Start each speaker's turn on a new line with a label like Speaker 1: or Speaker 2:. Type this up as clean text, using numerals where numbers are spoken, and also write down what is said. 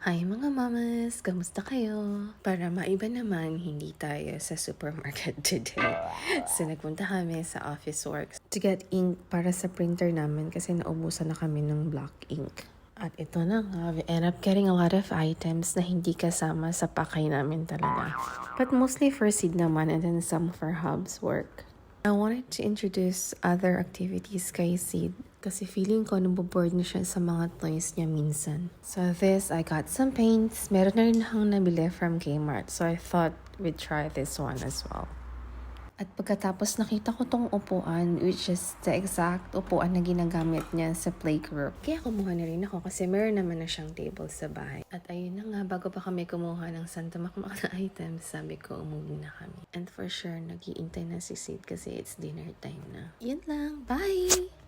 Speaker 1: Hi mga mamas! Kamusta kayo? Para maiba naman, hindi tayo sa supermarket today. So nagpunta kami sa Office Works to get ink para sa printer namin kasi naubusan na kami ng black ink. At ito na nga, we end up getting a lot of items na hindi kasama sa pakay namin talaga. But mostly for Sid naman and then some for Hub's work. I wanted to introduce other activities kay Sid kasi feeling ko naboboard na siya sa mga toys niya minsan. So this, I got some paints. Meron na rin akong nabili from Kmart. So I thought we'd try this one as well. At pagkatapos nakita ko tong upuan, which is the exact upuan na ginagamit niya sa playgroup. Kaya kumuha na rin ako kasi meron naman na siyang table sa bahay. At ayun na nga, bago pa kami kumuha ng santamakmak na items, sabi ko umuwi na kami. And for sure, nag-iintay na si Sid kasi it's dinner time na. Yun lang, bye!